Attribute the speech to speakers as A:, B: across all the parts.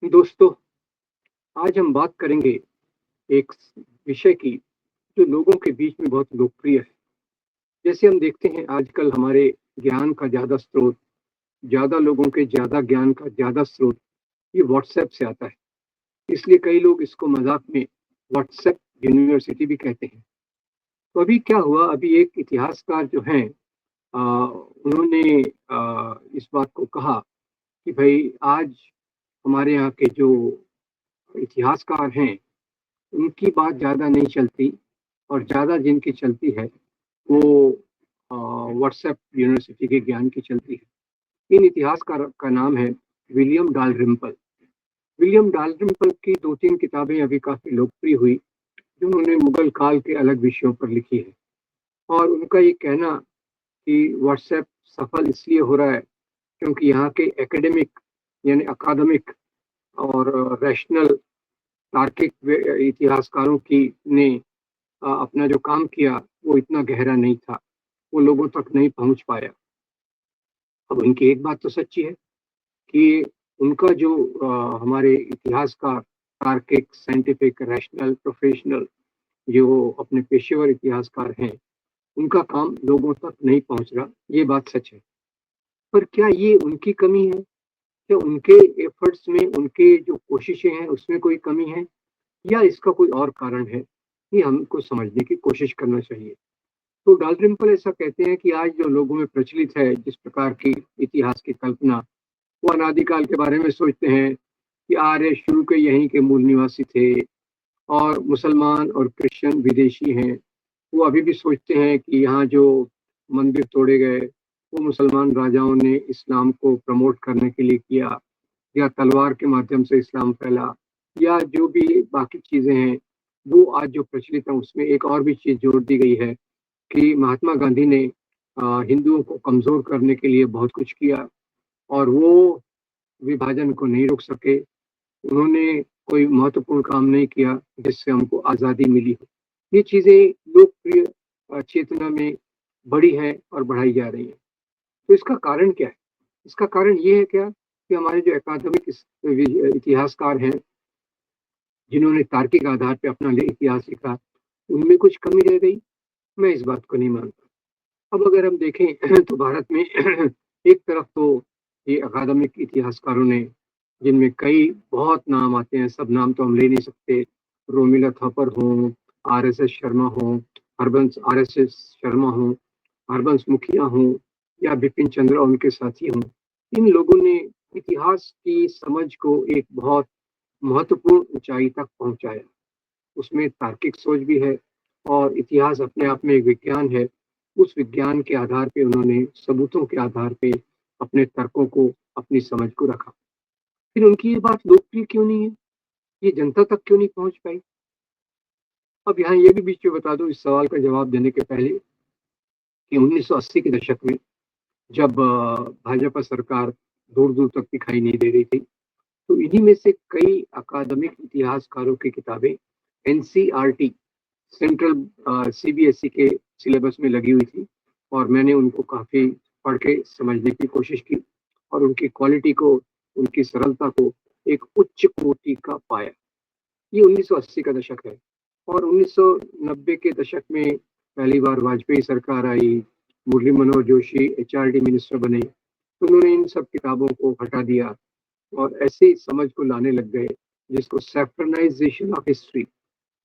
A: दोस्तों, आज हम बात करेंगे एक विषय की जो लोगों के बीच में बहुत लोकप्रिय है। जैसे हम देखते हैं आजकल हमारे ज्ञान का ज़्यादा स्रोत, ज़्यादा लोगों के ज़्यादा ज्ञान का ज़्यादा स्रोत ये व्हाट्सएप से आता है। इसलिए कई लोग इसको मज़ाक में व्हाट्सएप यूनिवर्सिटी भी कहते हैं। तो अभी क्या हुआ, अभी एक इतिहासकार जो हैं उन्होंने इस बात को कहा कि भई आज हमारे यहाँ के जो इतिहासकार हैं उनकी बात ज़्यादा नहीं चलती और ज़्यादा जिनकी चलती है वो व्हाट्सएप यूनिवर्सिटी के ज्ञान की चलती है। इन इतिहासकार का नाम है विलियम डालरिम्पल। विलियम डालरिम्पल की 2-3 किताबें अभी काफ़ी लोकप्रिय हुई, जो उन्होंने मुगल काल के अलग विषयों पर लिखी है। और उनका ये कहना कि व्हाट्सएप सफल इसलिए हो रहा है क्योंकि यहाँ के एकेडमिक यानी अकादमिक और रैशनल तार्किक इतिहासकारों की ने अपना जो काम किया वो इतना गहरा नहीं था, वो लोगों तक नहीं पहुंच पाया। अब उनकी एक बात तो सच्ची है कि उनका जो हमारे इतिहासकार तार्किक, साइंटिफिक, रैशनल, प्रोफेशनल जो अपने पेशेवर इतिहासकार हैं, उनका काम लोगों तक नहीं पहुंच रहा, ये बात सच है। पर क्या ये उनकी कमी है? क्या उनके एफर्ट्स में, उनके जो कोशिशें हैं, उसमें कोई कमी है या इसका कोई और कारण है? ये हमको समझने की कोशिश करना चाहिए। तो डालरिम्पल ऐसा कहते हैं कि आज जो लोगों में प्रचलित है जिस प्रकार की इतिहास की कल्पना, वो अनादिकाल के बारे में सोचते हैं कि आर्य शुरू के यहीं के मूल निवासी थे और मुसलमान और क्रिश्चियन विदेशी हैं। वो अभी भी सोचते हैं कि यहाँ जो मंदिर तोड़े गए वो मुसलमान राजाओं ने इस्लाम को प्रमोट करने के लिए किया या तलवार के माध्यम से इस्लाम फैला या जो भी बाकी चीज़ें हैं, वो आज जो प्रचलित है उसमें एक और भी चीज़ जोड़ दी गई है कि महात्मा गांधी ने हिंदुओं को कमज़ोर करने के लिए बहुत कुछ किया और वो विभाजन को नहीं रोक सके। उन्होंने कोई महत्वपूर्ण काम नहीं किया जिससे हमको आज़ादी मिली हो। ये चीज़ें लोकप्रिय चेतना में बढ़ी हैं और बढ़ाई जा रही हैं। तो इसका कारण क्या है? इसका कारण ये है क्या कि हमारे जो अकादमिक इतिहासकार हैं, जिन्होंने तार्किक आधार पे अपना इतिहास लिखा, उनमें कुछ कमी रह गई? मैं इस बात को नहीं मानता। अब अगर हम देखें तो भारत में एक तरफ तो ये अकादमिक इतिहासकारों ने, जिनमें कई बहुत नाम आते हैं, सब नाम तो हम ले नहीं सकते। रोमिला थापर हों, आरएसएस शर्मा हों, हरबंस आरएसएस शर्मा हों, हरबंस मुखिया हों या बिपिन चंद्र और उनके साथी हों, इन लोगों ने इतिहास की समझ को एक बहुत महत्वपूर्ण ऊंचाई तक पहुंचाया। उसमें तार्किक सोच भी है और इतिहास अपने आप में एक विज्ञान है। उस विज्ञान के आधार पे उन्होंने सबूतों के आधार पे अपने तर्कों को, अपनी समझ को रखा। फिर उनकी ये बात लोकप्रिय क्यों नहीं है? ये जनता तक क्यों नहीं पहुंच पाई? अब यहाँ ये भी बीच में बता दूं इस सवाल का जवाब देने के पहले कि 1980 के दशक में जब भाजपा सरकार दूर-दूर तक दिखाई नहीं दे रही थी, तो इन्हीं में से कई अकादमिक इतिहासकारों की किताबें एनसीईआरटी सेंट्रल सीबीएसई के सिलेबस में लगी हुई थी और मैंने उनको काफ़ी पढ़ के समझने की कोशिश की और उनकी क्वालिटी को, उनकी सरलता को एक उच्च कोटि का पाया। ये 1980 का दशक है और 1990 के दशक में पहली बार वाजपेयी सरकार आई, मुरली मनोहर जोशी एचआरडी मिनिस्टर बने, तो उन्होंने इन सब किताबों को हटा दिया और ऐसे समझ को लाने लग गए जिसको सेफ्टनाइजेशन ऑफ हिस्ट्री,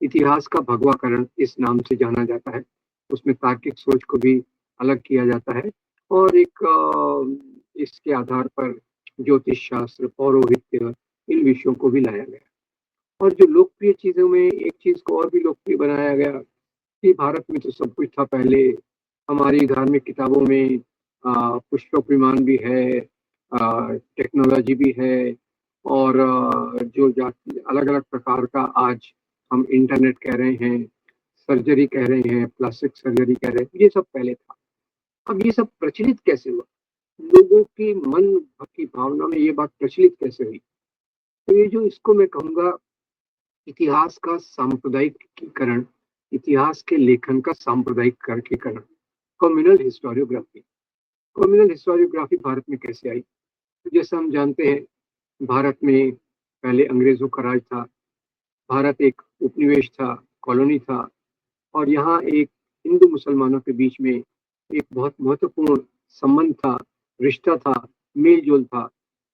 A: इतिहास का भगवाकरण इस नाम से जाना जाता है। उसमें तार्किक सोच को भी अलग किया जाता है और एक इसके आधार पर ज्योतिष शास्त्र, पौरोहित्य इन विषयों को भी लाया गया। और जो लोकप्रिय चीज़ों में एक चीज़ को और भी लोकप्रिय बनाया गया कि भारत में तो सब कुछ था पहले, हमारी धार्मिक किताबों में पुष्पक विमान भी है, टेक्नोलॉजी भी है और जो अलग-अलग प्रकार का आज हम इंटरनेट कह रहे हैं, सर्जरी कह रहे हैं, प्लास्टिक सर्जरी कह रहे हैं, ये सब पहले था। अब ये सब प्रचलित कैसे हुआ? लोगों के मन की भावना में ये बात प्रचलित कैसे हुई? तो ये जो इसको मैं कहूँगा इतिहास का सांप्रदायिकीकरण, इतिहास के लेखन का सांप्रदायिकीकरण, communal historiography. Communal historiography Bharat में कैसे आई? तो जैसा हम जानते हैं, भारत में पहले अंग्रेजों का राज था, भारत एक उपनिवेश था, कॉलोनी था, और यहाँ एक हिंदू मुसलमानों के बीच में एक बहुत महत्वपूर्ण संबंध था, रिश्ता था, मेल-जोल था,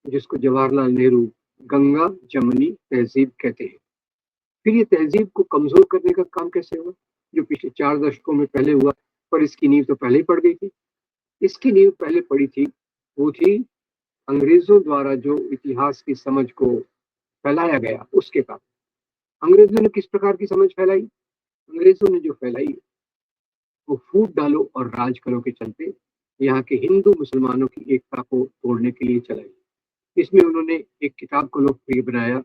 A: जिसको जवाहरलाल नेहरू गंगा जमुनी तहज़ीब कहते हैं। फिर ये तहज़ीब को कमज़ोर करने का काम कैसे हुआ? जो पिछले 4 दशकों में पहले हुआ, पर इसकी नींव तो पहले ही पड़ गई थी। इसकी नींव पहले पड़ी थी, वो थी अंग्रेज़ों द्वारा जो इतिहास की समझ को फैलाया गया, उसके कारण। अंग्रेज़ों ने किस प्रकार की समझ फैलाई? अंग्रेज़ों ने जो फैलाई, वो फूट डालो और राज करो के चलते यहाँ के हिंदू मुसलमानों की एकता को तोड़ने के लिए चलाई। इसमें उन्होंने एक किताब को लोकप्रिय बनाया,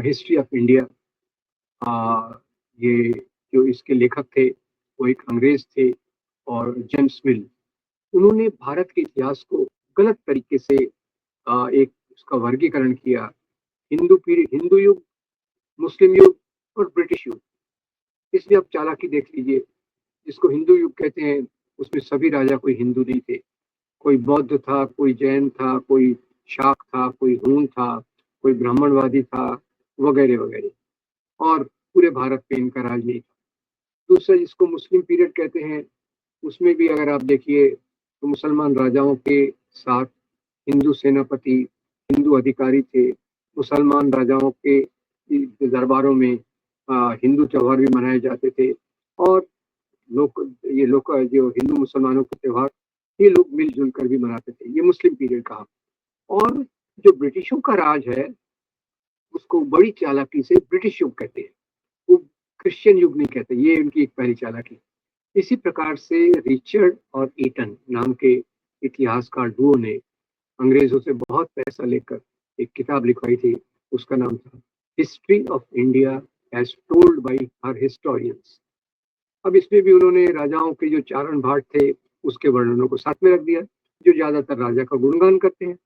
A: हिस्ट्री ऑफ इंडिया। ये जो इसके लेखक थे, वो एक अंग्रेज थे, और जेम्स मिल। उन्होंने भारत के इतिहास को गलत तरीके से एक उसका वर्गीकरण किया, हिंदू युग, मुस्लिम युग और ब्रिटिश युग। इसलिए आप चालाकी देख लीजिए, जिसको हिंदू युग कहते हैं, उसमें सभी राजा कोई हिंदू नहीं थे। कोई बौद्ध था, कोई जैन था, कोई शाक्त था, कोई हूण था, कोई ब्राह्मणवादी था, वगैरह वगैरह, और पूरे भारत पे इनका राज नहीं था। दूसरा, जिसको मुस्लिम पीरियड कहते हैं, उसमें भी अगर आप देखिए तो मुसलमान राजाओं के साथ हिंदू सेनापति, हिंदू अधिकारी थे। मुसलमान राजाओं के दरबारों में हिंदू त्योहार भी मनाए जाते थे, और लोग जो हिंदू मुसलमानों के त्योहार, ये लोग मिलजुल कर भी मनाते थे। ये मुस्लिम पीरियड कहा। और जो ब्रिटिशों का राज है, उसको बड़ी चालाकी से ब्रिटिश युग कहते हैं, वो क्रिश्चियन युग नहीं कहते। ये उनकी एक पहली चालाकी। इसी प्रकार से रिचर्ड और ईटन नाम के इतिहासकार डुओ ने अंग्रेजों से बहुत पैसा लेकर एक किताब लिखवाई थी। उसका नाम था history of India as told by her historians. अब इसमें भी उन्होंने राजाओं के जो चारण भाट थे, उसके वर्णनों को साथ में रख दिया, जो ज्यादातर राजा का गुणगान करते हैं।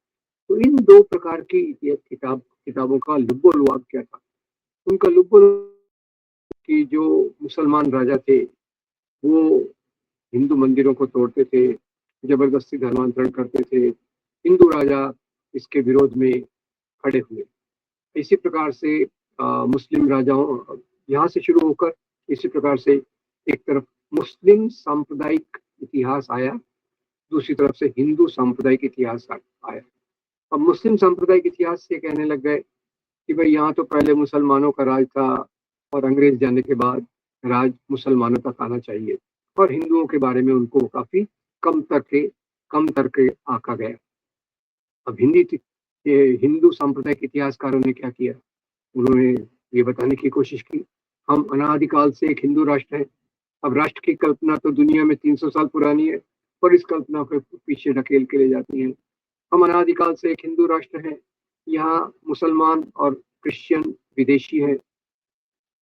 A: तो इन दो प्रकार की किताबों का लुब्बो लुआब क्या था? उनका लुब्बो कि जो मुसलमान राजा थे, वो हिंदू मंदिरों को तोड़ते थे, जबरदस्ती धर्मांतरण करते थे। हिंदू राजा इसके विरोध में खड़े हुए। इसी प्रकार से मुस्लिम राजाओं, यहाँ से शुरू होकर इसी प्रकार से एक तरफ मुस्लिम सांप्रदायिक इतिहास आया, दूसरी तरफ से हिंदू सांप्रदायिक इतिहास आया। अब मुस्लिम सांप्रदायिक इतिहास से कहने लग गए कि भाई यहाँ तो पहले मुसलमानों का राज था, और अंग्रेज जाने के बाद राज मुसलमानों तक आना चाहिए, और हिंदुओं के बारे में उनको काफी कम करके आका गया। अब ये हिंदू सांप्रदायिक इतिहासकारों ने क्या किया? उन्होंने ये बताने की कोशिश की, हम अनादिकाल से एक हिंदू राष्ट्र है। अब राष्ट्र की कल्पना तो दुनिया में 300 साल पुरानी है, पर इस कल्पना को पीछे ढकेल के ले जाती है। हम अनादिकाल से एक हिंदू राष्ट्र है, यहाँ मुसलमान और क्रिश्चियन विदेशी है,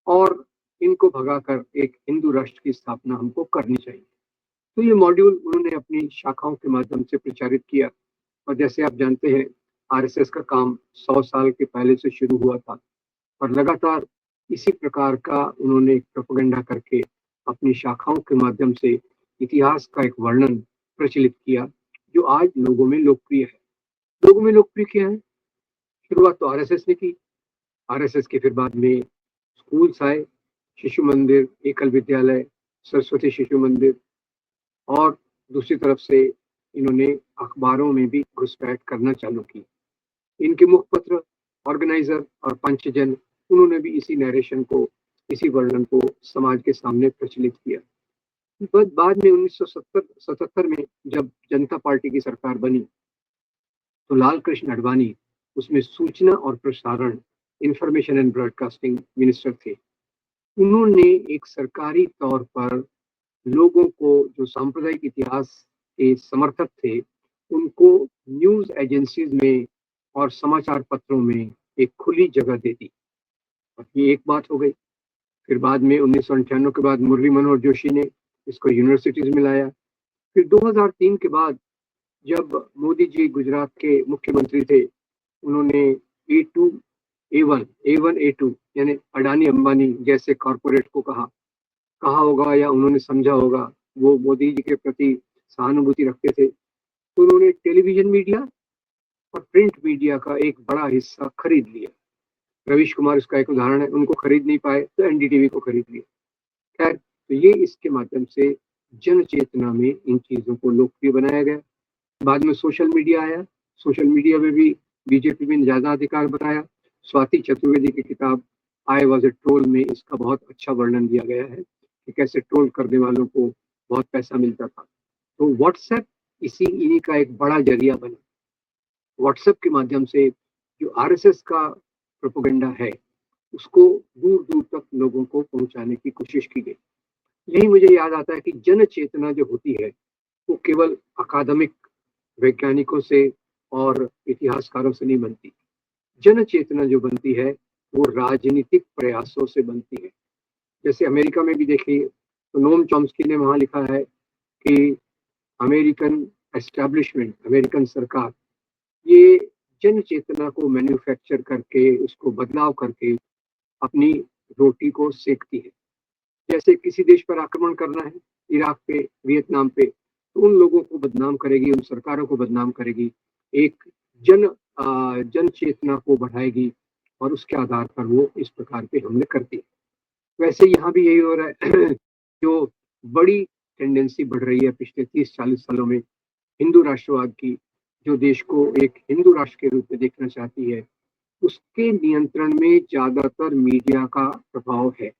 A: और इनको भगाकर एक हिंदू राष्ट्र की स्थापना हमको करनी चाहिए। तो ये मॉड्यूल उन्होंने अपनी शाखाओं के माध्यम से प्रचारित किया। और जैसे आप जानते हैं, आरएसएस का काम 100 साल के पहले से शुरू हुआ था, और लगातार इसी प्रकार का उन्होंने एक प्रोपेगेंडा करके अपनी शाखाओं के माध्यम से इतिहास का एक वर्णन प्रचलित किया, जो आज लोगों में लोकप्रिय है। लोगों में लोकप्रिय क्या है? शुरुआत तो आरएसएस ने की। आरएसएस के फिर बाद में स्कूल्स आए, शिशु मंदिर, एकल विद्यालय, सरस्वती शिशु मंदिर, और दूसरी तरफ से इन्होंने अखबारों में भी घुसपैठ करना चालू की। इनके मुखपत्र, ऑर्गेनाइजर और पंचजन, उन्होंने भी इसी नरेशन को, इसी वर्णन को समाज के सामने प्रचलित किया। बाद में 1977 में जब जनता पार्टी की सरकार बनी, तो लाल कृष्ण आडवाणी उसमें सूचना और प्रसारण, इंफॉर्मेशन एंड ब्रॉडकास्टिंग मिनिस्टर थे। उन्होंने एक सरकारी तौर पर लोगों को, जो सांप्रदायिक इतिहास के समर्थक थे, उनको न्यूज एजेंसीज में और समाचार पत्रों में एक खुली जगह दे दी। और ये एक बात हो गई। फिर बाद में 1998 के बाद मुरली मनोहर जोशी ने इसको यूनिवर्सिटीज में लाया। फिर 2003 के बाद जब मोदी जी गुजरात के मुख्यमंत्री थे, उन्होंने A2, A1, A2 यानी अडानी अंबानी जैसे कॉरपोरेट को कहा होगा, या उन्होंने समझा होगा, वो मोदी जी के प्रति सहानुभूति रखते थे, तो उन्होंने टेलीविजन मीडिया और प्रिंट मीडिया का एक बड़ा हिस्सा खरीद लिया। रवीश कुमार इसका एक उदाहरण है, उनको खरीद नहीं पाए तो एनडीटीवी को खरीद लिया। खैर, तो ये इसके माध्यम से जन चेतना में इन चीज़ों को लोकप्रिय बनाया गया। बाद में सोशल मीडिया आया, सोशल मीडिया में भी बीजेपी में ज़्यादा अधिकार बनाया। स्वाति चतुर्वेदी की किताब आई वॉज ए ट्रोल में इसका बहुत अच्छा वर्णन दिया गया है कि कैसे ट्रोल करने वालों को बहुत पैसा मिलता था। तो व्हाट्सएप इन्हीं का एक बड़ा जरिया बना। व्हाट्सएप के माध्यम से जो आरएसएस का प्रोपेगेंडा है उसको दूर दूर तक लोगों को पहुंचाने की कोशिश की गई। यही मुझे याद आता है कि जन चेतना जो होती है वो केवल अकादमिक वैज्ञानिकों से और इतिहासकारों से नहीं बनती। जन चेतना जो बनती है वो राजनीतिक प्रयासों से बनती है। जैसे अमेरिका में भी देखिए तो नोम चॉम्स्की ने वहां लिखा है कि अमेरिकन एस्टैब्लिशमेंट, अमेरिकन सरकार, ये जन चेतना को मैन्युफैक्चर करके उसको बदलाव करके अपनी रोटी को सेकती है। जैसे किसी देश पर आक्रमण करना है, इराक पे, वियतनाम पे, तो उन लोगों को बदनाम करेगी, उन सरकारों को बदनाम करेगी, एक जन चेतना को बढ़ाएगी और उसके आधार पर वो इस प्रकार के हमले करती है। वैसे यहाँ भी यही हो रहा है। जो बड़ी टेंडेंसी बढ़ रही है पिछले 30-40 सालों में हिंदू राष्ट्रवाद की, जो देश को एक हिंदू राष्ट्र के रूप में देखना चाहती है, उसके नियंत्रण में ज्यादातर मीडिया का प्रभाव है।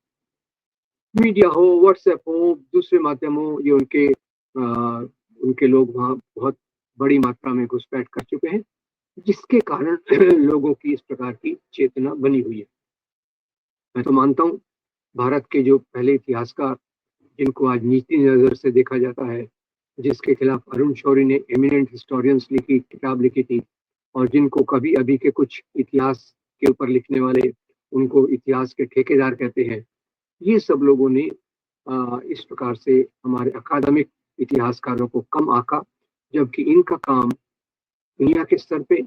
A: मीडिया हो, व्हाट्सएप हो, दूसरे माध्यम हो, ये उनके लोग वहाँ बहुत बड़ी मात्रा में घुसपैठ कर चुके हैं, जिसके कारण लोगों की इस प्रकार की चेतना बनी हुई है। मैं तो मानता हूँ भारत के जो पहले इतिहासकार, जिनको आज नीति नजर से देखा जाता है, जिसके खिलाफ अरुण शौरी ने एमिनेंट हिस्टोरियंस लिखी किताब लिखी थी, और जिनको कभी अभी के कुछ इतिहास के ऊपर लिखने वाले उनको इतिहास के ठेकेदार कहते हैं, ये सब लोगों ने इस प्रकार से हमारे अकादमिक इतिहासकारों को कम आंका, जबकि इनका काम दुनिया के स्तर पे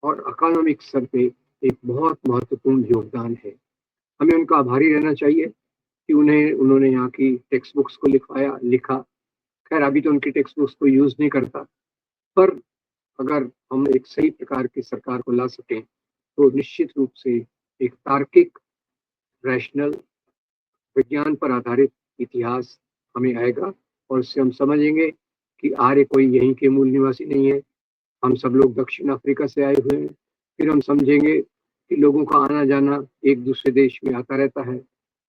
A: और अकादमिक स्तर पे एक बहुत महत्वपूर्ण योगदान है। हमें उनका आभारी रहना चाहिए कि उन्होंने यहाँ की टेक्स्ट बुक्स को लिखा। खैर, अभी तो उनकी टेक्स्ट बुक्स को यूज नहीं करता, पर अगर हम एक सही प्रकार की सरकार को ला सकें तो निश्चित रूप से एक तार्किक, रैशनल, विज्ञान पर आधारित इतिहास हमें आएगा और उससे हम समझेंगे कि आर्य कोई यहीं के मूल निवासी नहीं है, हम सब लोग दक्षिण अफ्रीका से आए हुए हैं। फिर हम समझेंगे कि लोगों का आना जाना एक दूसरे देश में आता रहता है,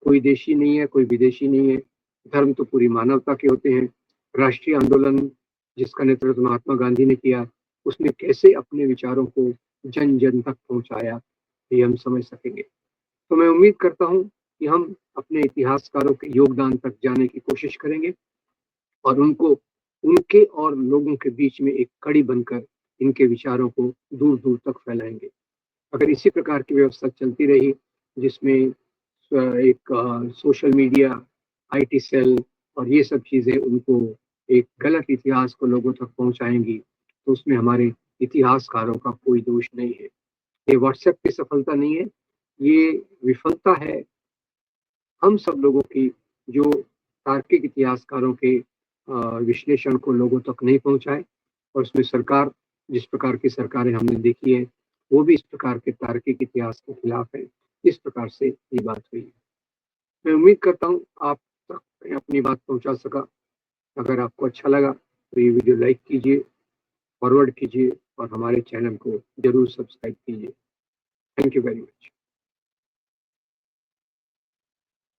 A: कोई देशी नहीं है, कोई विदेशी नहीं है, धर्म तो पूरी मानवता के होते हैं। राष्ट्रीय आंदोलन जिसका नेतृत्व महात्मा गांधी ने किया, उसने कैसे अपने विचारों को जन जन तक पहुंचाया, ये हम समझ सकेंगे। तो मैं उम्मीद करता हूँ कि हम अपने इतिहासकारों के योगदान तक जाने की कोशिश करेंगे और उनको, उनके और लोगों के बीच में एक कड़ी बनकर इनके विचारों को दूर दूर तक फैलाएंगे। अगर इसी प्रकार की व्यवस्था चलती रही, जिसमें एक सोशल मीडिया, आईटी सेल और ये सब चीज़ें उनको एक गलत इतिहास को लोगों तक पहुंचाएंगी, तो उसमें हमारे इतिहासकारों का कोई दोष नहीं है। ये व्हाट्सएप की सफलता नहीं है, ये विफलता है हम सब लोगों की, जो तार्किक इतिहासकारों के विश्लेषण को लोगों तक नहीं पहुंचाए। और उसमें सरकार, जिस प्रकार की सरकारें हमने देखी है, वो भी इस प्रकार के तार्किक इतिहास के खिलाफ है। इस प्रकार से ये बात हुई है। मैं उम्मीद करता हूँ आप तक मैं अपनी बात पहुंचा सका। अगर आपको अच्छा लगा तो ये वीडियो लाइक कीजिए, फॉरवर्ड कीजिए और हमारे चैनल को जरूर सब्सक्राइब कीजिए।